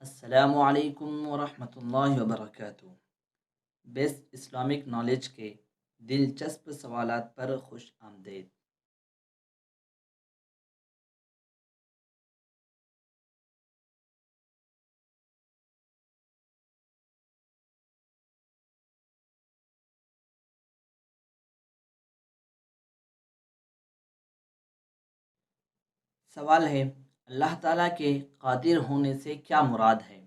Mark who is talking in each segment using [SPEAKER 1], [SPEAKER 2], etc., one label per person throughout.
[SPEAKER 1] السلام علیکم ورحمۃ اللہ وبرکاتہ۔ بیسٹ اسلامک نالج کے دلچسپ سوالات پر خوش آمدید۔ سوال ہے، اللہ تعالیٰ کے قادر ہونے سے کیا مراد ہے؟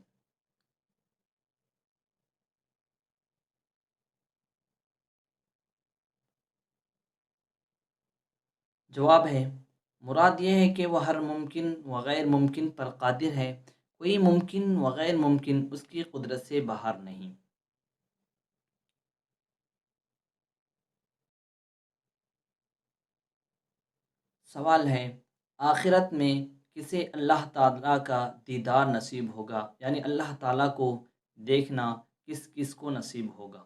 [SPEAKER 1] جواب ہے، مراد یہ ہے کہ وہ ہر ممکن و غیر ممکن پر قادر ہے، کوئی ممکن و غیر ممکن اس کی قدرت سے باہر نہیں۔ سوال ہے، آخرت میں کسے اللہ تعالیٰ کا دیدار نصیب ہوگا، یعنی اللہ تعالیٰ کو دیکھنا کس کس کو نصیب ہوگا؟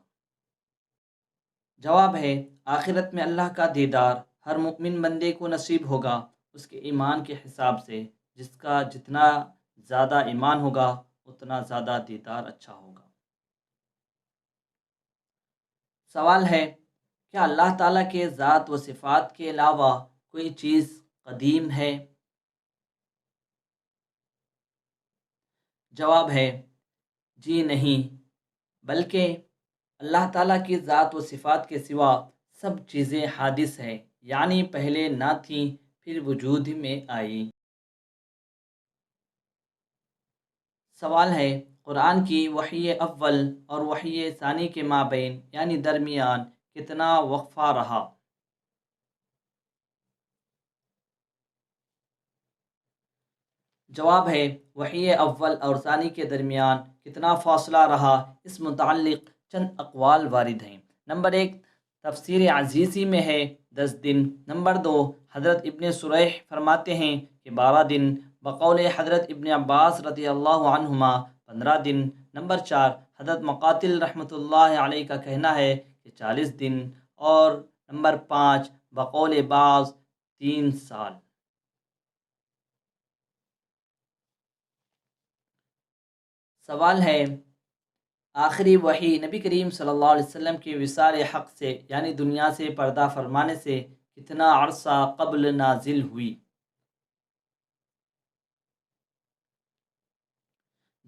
[SPEAKER 1] جواب ہے، آخرت میں اللہ کا دیدار ہر مؤمن بندے کو نصیب ہوگا، اس کے ایمان کے حساب سے۔ جس کا جتنا زیادہ ایمان ہوگا اتنا زیادہ دیدار اچھا ہوگا۔ سوال ہے، کیا اللہ تعالیٰ کے ذات و صفات کے علاوہ کوئی چیز قدیم ہے؟ جواب ہے، جی نہیں، بلکہ اللہ تعالیٰ کی ذات و صفات کے سوا سب چیزیں حادث ہیں، یعنی پہلے نہ تھیں پھر وجود میں آئی۔ سوال ہے، قرآن کی وحی اول اور وحی ثانی کے مابین یعنی درمیان کتنا وقفہ رہا؟ جواب ہے، وحی اول اور ثانی کے درمیان کتنا فاصلہ رہا، اس متعلق چند اقوال وارد ہیں۔ نمبر ایک، تفسیر عزیزی میں ہے 10 دن۔ نمبر دو، حضرت ابن سریح فرماتے ہیں کہ 12 دن، بقول حضرت ابن عباس رضی اللہ عنہما 15 دن۔ نمبر چار، حضرت مقاتل رحمۃ اللہ علیہ کا کہنا ہے کہ 40 دن۔ اور نمبر پانچ، بقول بعض 3 سال۔ سوال ہے، آخری وحی نبی کریم صلی اللہ علیہ وسلم کے وصال حق سے یعنی دنیا سے پردہ فرمانے سے کتنا عرصہ قبل نازل ہوئی؟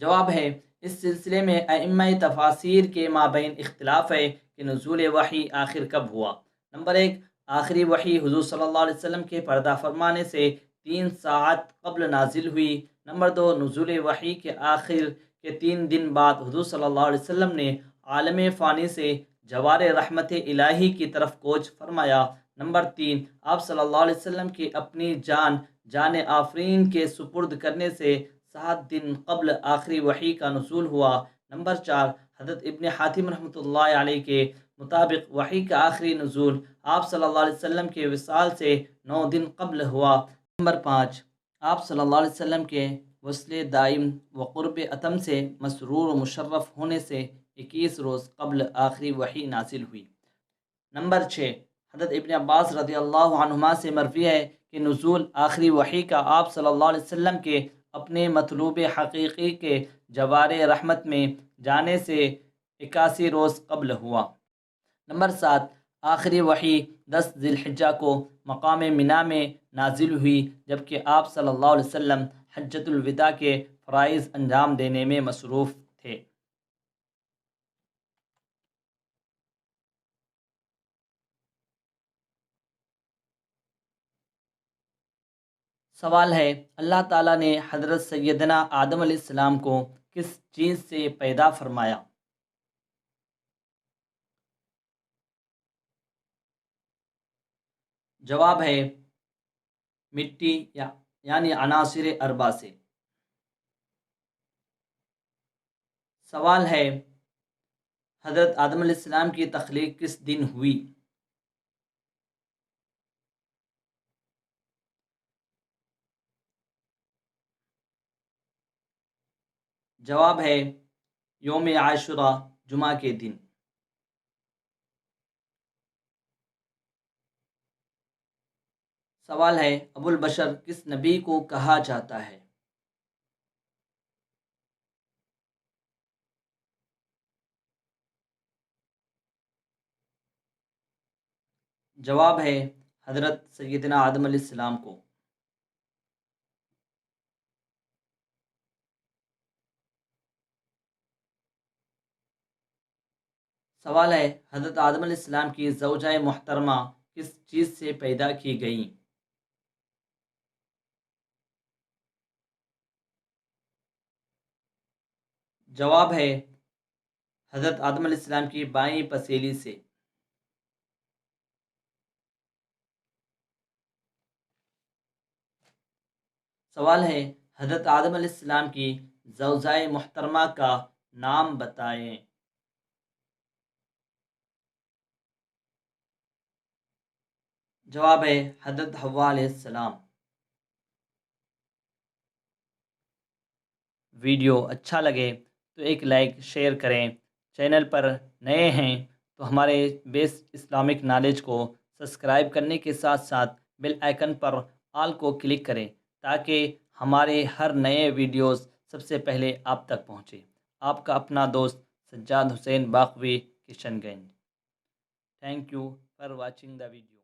[SPEAKER 1] جواب ہے، اس سلسلے میں ائمہ تفاسیر کے مابین اختلاف ہے کہ نزول وحی آخر کب ہوا۔ نمبر ایک، آخری وحی حضور صلی اللہ علیہ وسلم کے پردہ فرمانے سے 3 ساعت قبل نازل ہوئی۔ نمبر دو، نزول وحی کے آخر کے 3 دن بعد حضور صلی اللہ علیہ وسلم نے عالم فانی سے جوار رحمت الہی کی طرف کوچ فرمایا۔ نمبر تین، آپ صلی اللہ علیہ وسلم کی اپنی جان آفرین کے سپرد کرنے سے 7 دن قبل آخری وحی کا نزول ہوا۔ نمبر چار، حضرت ابن حاتم رحمۃ اللہ علیہ کے مطابق وحی کا آخری نزول آپ صلی اللہ علیہ وسلم کے وصال سے 9 دن قبل ہوا۔ نمبر پانچ، آپ صلی اللہ علیہ وسلم کے وصل دائم و قرب اتم سے مسرور و مشرف ہونے سے 21 روز قبل آخری وحی نازل ہوئی۔ نمبر چھ، حضرت ابن عباس رضی اللہ عنہما سے مروی ہے کہ نزول آخری وحی کا آپ صلی اللہ علیہ وسلم کے اپنے مطلوب حقیقی کے جوار رحمت میں جانے سے 81 روز قبل ہوا۔ نمبر سات، آخری وحی 10 ذی الحجہ کو مقام منا میں نازل ہوئی، جبکہ آپ صلی اللہ علیہ وسلم حجۃ الوداع کے فرائض انجام دینے میں مصروف تھے۔ سوال ہے، اللہ تعالیٰ نے حضرت سیدنا آدم علیہ السلام کو کس چیز سے پیدا فرمایا؟ جواب ہے، مٹی یعنی عناصر اربع سے۔ سوال ہے، حضرت آدم علیہ السلام کی تخلیق کس دن ہوئی؟ جواب ہے، یوم عاشوراء، جمعہ کے دن۔ سوال ہے، ابو البشر کس نبی کو کہا جاتا ہے؟ جواب ہے حضرت سیدنا آدم علیہ السلام کو۔ سوال ہے حضرت آدم علیہ السلام کی زوجہ محترمہ کس چیز سے پیدا کی گئیں؟ جواب ہے حضرت آدم علیہ السلام کی بائیں پسیلی سے۔ سوال ہے حضرت آدم علیہ السلام کی زوجہ محترمہ کا نام بتائیں۔ جواب ہے حضرت حوا علیہ السلام۔ ویڈیو اچھا لگے تو ایک لائک شیئر کریں، چینل پر نئے ہیں تو ہمارے بیس اسلامک نالج کو سبسکرائب کرنے کے ساتھ ساتھ بیل آئیکن پر آل کو کلک کریں تاکہ ہمارے ہر نئے ویڈیوز سب سے پہلے آپ تک پہنچے۔ آپ کا اپنا دوست Sajjad Hussain Baqvi Kishanganj. Thank you for watching the video.